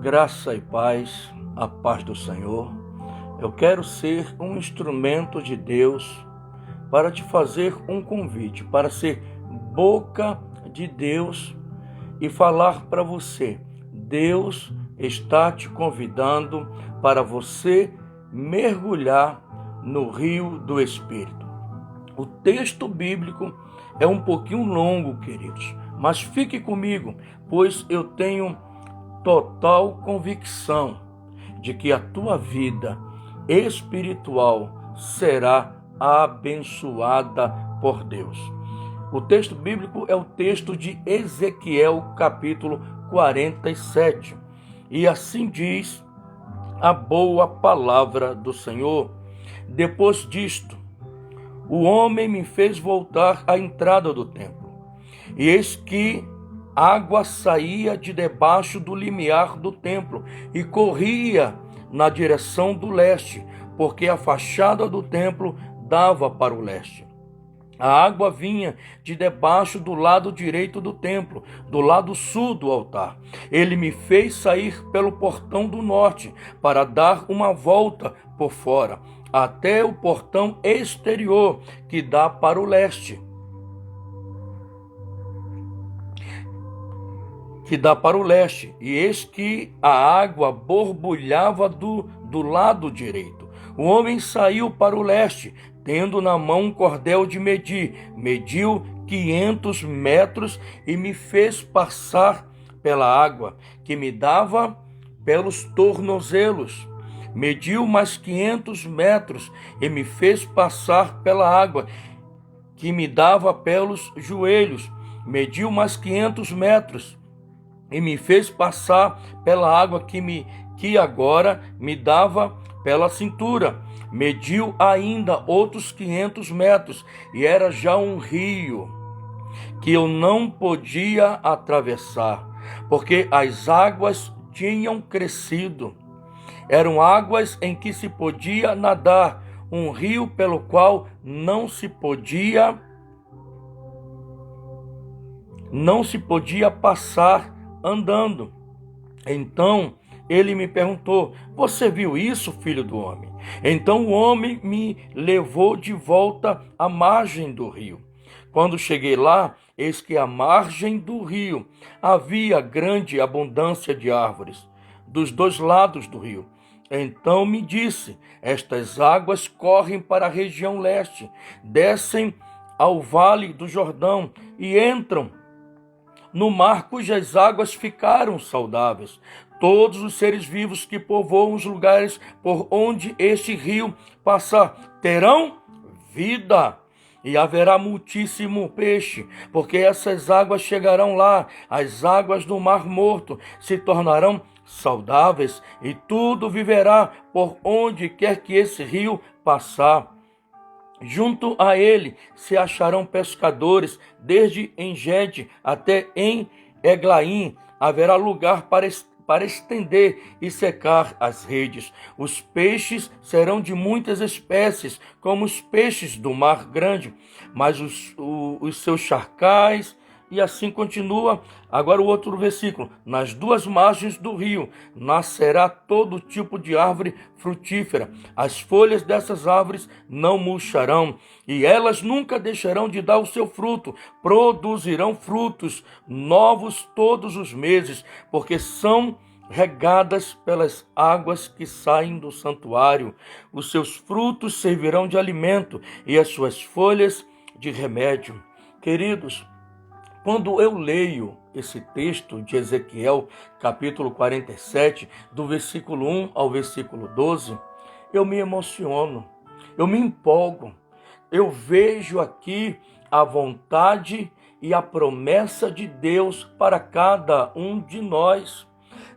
Graça e paz, a paz do Senhor. Eu quero ser um instrumento de Deus para te fazer um convite, para ser boca de Deus e falar para você. Deus está te convidando para você mergulhar no rio do Espírito. O texto bíblico é um pouquinho longo, queridos, mas fique comigo, pois eu tenho total convicção de que a tua vida espiritual será abençoada por Deus. O texto bíblico é o texto de Ezequiel, capítulo 47. E assim diz a boa palavra do Senhor. Depois disto, o homem me fez voltar à entrada do templo. E eis que água saía de debaixo do limiar do templo e corria na direção do leste, porque a fachada do templo dava para o leste. A água vinha de debaixo do lado direito do templo, do lado sul do altar. Ele me fez sair pelo portão do norte, para dar uma volta por fora, até o portão exterior, que dá para o leste. E eis que a água borbulhava do lado direito. O homem saiu para o leste, tendo na mão um cordel de medir. Mediu 500 metros e me fez passar pela água, que me dava pelos tornozelos. Mediu mais 500 metros e me fez passar pela água, que me dava pelos joelhos. Mediu mais 500 metros e me fez passar pela água que agora me dava pela cintura. Mediu ainda outros 500 metros, e era já um rio que eu não podia atravessar, porque as águas tinham crescido. Eram águas em que se podia nadar, um rio pelo qual não se podia passar andando. Então ele me perguntou: você viu isso, filho do homem? Então o homem me levou de volta à margem do rio. Quando cheguei lá, eis que à margem do rio havia grande abundância de árvores, dos dois lados do rio. Então me disse: estas águas correm para a região leste, descem ao vale do Jordão e entram no mar, cujas águas ficaram saudáveis. Todos os seres vivos que povoam os lugares por onde este rio passar terão vida, e haverá muitíssimo peixe, porque essas águas chegarão lá. As águas do Mar Morto se tornarão saudáveis, e tudo viverá por onde quer que esse rio passar. Junto a ele se acharão pescadores, desde Engede até em Eglaim. Haverá lugar para estender e secar as redes. Os peixes serão de muitas espécies, como os peixes do mar grande, mas os seus charcais. E assim continua. Agora o outro versículo: nas duas margens do rio nascerá todo tipo de árvore frutífera. As folhas dessas árvores não murcharão, e elas nunca deixarão de dar o seu fruto. Produzirão frutos novos todos os meses, porque são regadas pelas águas que saem do santuário. Os seus frutos servirão de alimento, e as suas folhas de remédio. Queridos, quando eu leio esse texto de Ezequiel, capítulo 47, do versículo 1 ao versículo 12, eu me emociono, eu me empolgo. Eu vejo aqui a vontade e a promessa de Deus para cada um de nós.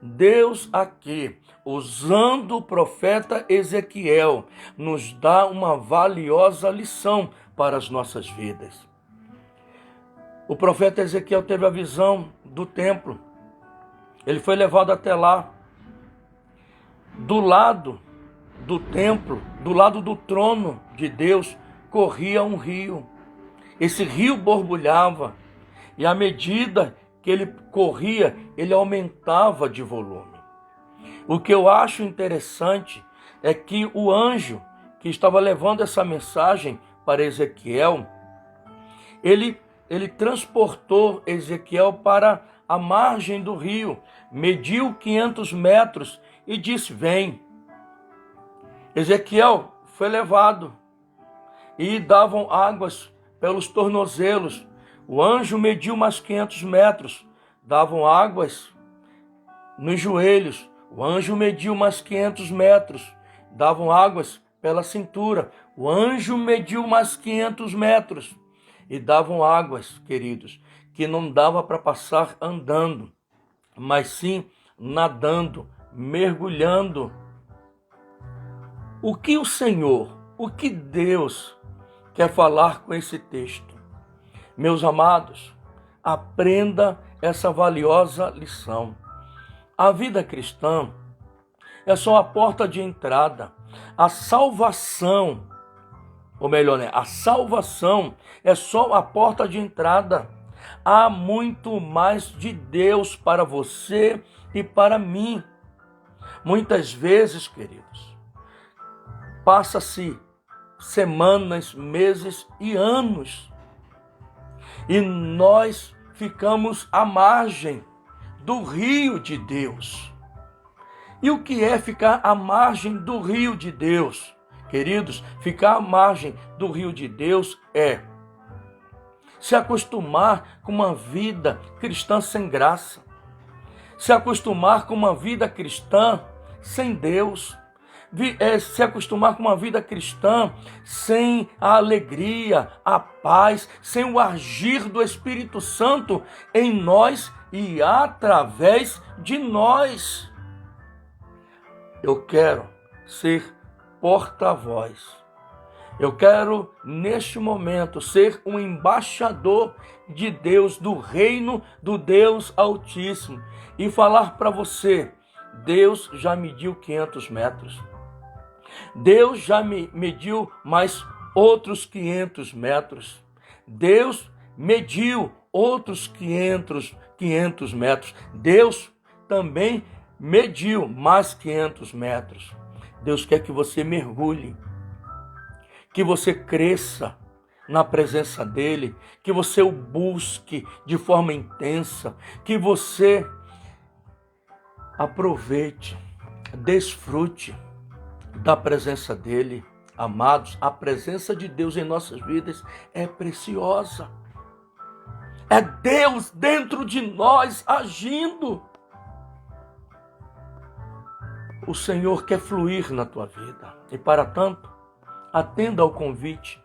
Deus aqui, usando o profeta Ezequiel, nos dá uma valiosa lição para as nossas vidas. O profeta Ezequiel teve a visão do templo. Ele foi levado até lá. Do lado do templo, do lado do trono de Deus, corria um rio. Esse rio borbulhava, e à medida que ele corria, ele aumentava de volume. O que eu acho interessante é que o anjo que estava levando essa mensagem para Ezequiel, ele transportou Ezequiel para a margem do rio, mediu 500 metros e disse: vem. Ezequiel foi levado e davam águas pelos tornozelos. O anjo mediu mais 500 metros, davam águas nos joelhos. O anjo mediu mais 500 metros, davam águas pela cintura. O anjo mediu mais 500 metros e davam águas, queridos, que não dava para passar andando, mas sim nadando, mergulhando. O que o Senhor, o que Deus quer falar com esse texto? Meus amados, aprenda essa valiosa lição. A vida cristã é só a porta de entrada. A salvação, ou melhor, a salvação é só a porta de entrada. Há muito mais de Deus para você e para mim. Muitas vezes, queridos, passa-se semanas, meses e anos, e nós ficamos à margem do rio de Deus. E o que é ficar à margem do rio de Deus? Queridos, ficar à margem do rio de Deus é se acostumar com uma vida cristã sem graça, se acostumar com uma vida cristã sem Deus, se acostumar com uma vida cristã sem a alegria, a paz, sem o agir do Espírito Santo em nós e através de nós. Eu quero ser porta-voz. Eu quero, neste momento, ser um embaixador de Deus, do reino do Deus Altíssimo, e falar para você: Deus já mediu 500 metros. Deus já mediu mais outros 500 metros. Deus mediu outros 500 metros. Deus também mediu mais 500 metros. Deus quer que você mergulhe, que você cresça na presença dele, que você o busque de forma intensa, que você aproveite, desfrute da presença dele. Amados, a presença de Deus em nossas vidas é preciosa. É Deus dentro de nós agindo. O Senhor quer fluir na tua vida. E para tanto, atenda ao convite.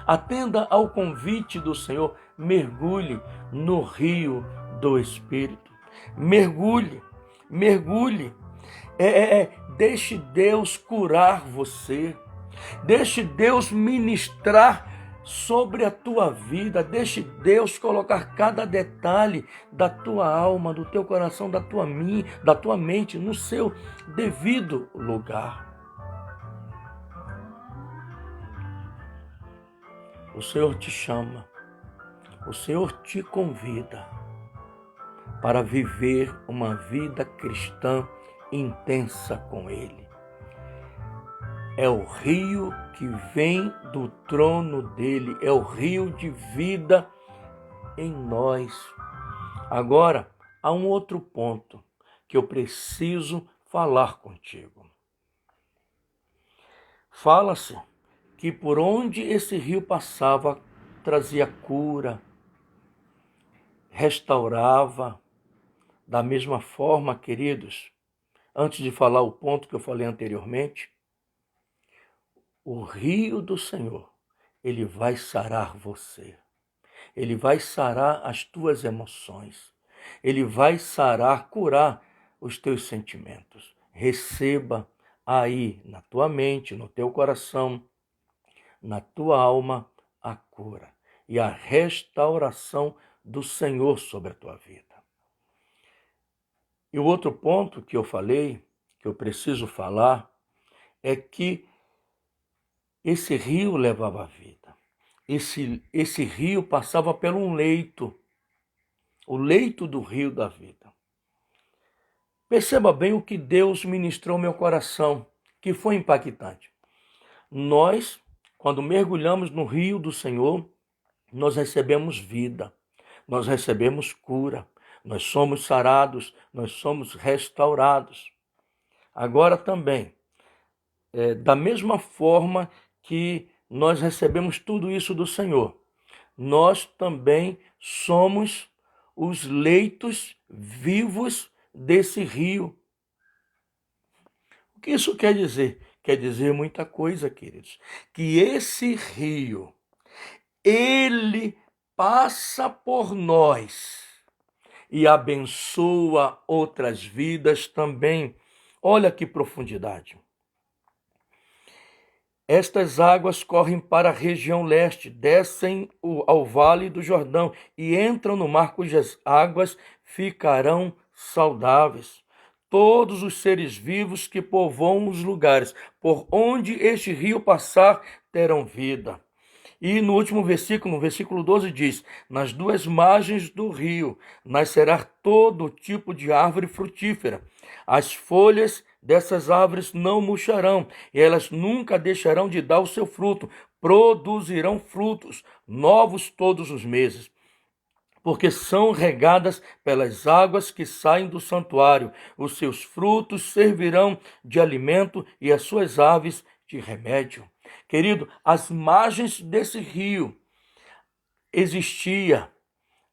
Atenda ao convite do Senhor. Mergulhe no rio do Espírito. Mergulhe. Deixe Deus curar você. Deixe Deus ministrar sobre a tua vida. Deixe Deus colocar cada detalhe da tua alma, do teu coração, da tua mente no seu devido lugar. O Senhor te chama, o Senhor te convida para viver uma vida cristã intensa com Ele. É o rio que vem do trono dele, é o rio de vida em nós. Agora, há um outro ponto que eu preciso falar contigo. Fala-se que por onde esse rio passava, trazia cura, restaurava. Da mesma forma, queridos, antes de falar o ponto que eu falei anteriormente, o rio do Senhor, ele vai sarar você. Ele vai sarar as tuas emoções. Ele vai sarar, curar os teus sentimentos. Receba aí na tua mente, no teu coração, na tua alma, a cura e a restauração do Senhor sobre a tua vida. E o outro ponto que eu falei, que eu preciso falar, é que esse rio levava a vida. Esse rio passava por um leito, o leito do rio da vida. Perceba bem o que Deus ministrou ao meu coração, que foi impactante. Nós, quando mergulhamos no rio do Senhor, nós recebemos vida, nós recebemos cura, nós somos sarados, nós somos restaurados. Agora também, da mesma forma que nós recebemos tudo isso do Senhor, nós também somos os leitos vivos desse rio. O que isso quer dizer? Quer dizer muita coisa, queridos. Que esse rio, ele passa por nós e abençoa outras vidas também. Olha que profundidade. Estas águas correm para a região leste, descem ao vale do Jordão e entram no mar, cujas águas ficarão saudáveis. Todos os seres vivos que povoam os lugares por onde este rio passar terão vida. E no último versículo, no versículo 12, diz: nas duas margens do rio nascerá todo tipo de árvore frutífera. As folhas dessas árvores não murcharão, e elas nunca deixarão de dar o seu fruto. Produzirão frutos novos todos os meses, porque são regadas pelas águas que saem do santuário. Os seus frutos servirão de alimento e as suas aves de remédio. Querido, às margens desse rio existia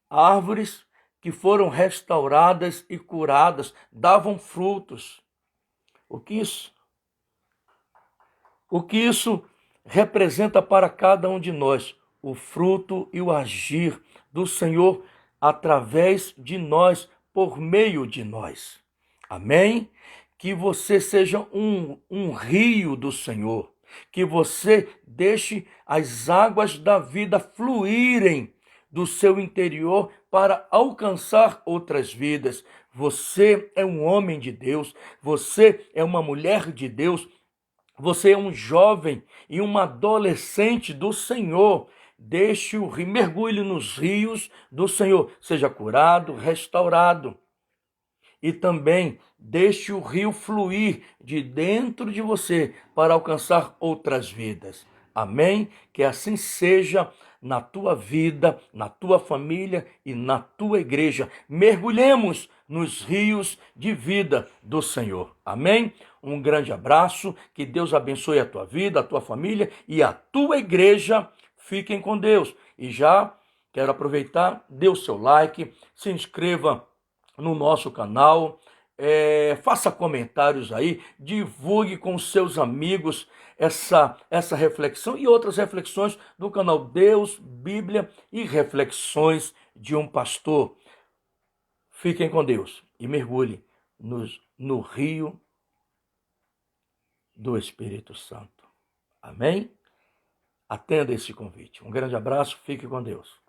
árvores que foram restauradas e curadas, davam frutos. O que isso representa para cada um de nós? O fruto e o agir do Senhor através de nós, por meio de nós. Amém? Que você seja um rio do Senhor. Que você deixe as águas da vida fluírem do seu interior para alcançar outras vidas. Você é um homem de Deus, você é uma mulher de Deus, você é um jovem e uma adolescente do Senhor. Deixe o rio, mergulhe nos rios do Senhor, seja curado, restaurado. E também deixe o rio fluir de dentro de você para alcançar outras vidas. Amém? Que assim seja na tua vida, na tua família e na tua igreja. Mergulhemos nos rios de vida do Senhor. Amém? Um grande abraço, que Deus abençoe a tua vida, a tua família e a tua igreja. Fiquem com Deus. E já quero aproveitar, dê o seu like, se inscreva no nosso canal, faça comentários aí, divulgue com seus amigos essa reflexão e outras reflexões do canal Deus, Bíblia e Reflexões de um Pastor. Fiquem com Deus e mergulhem no rio do Espírito Santo. Amém? Atenda esse convite. Um grande abraço, fique com Deus.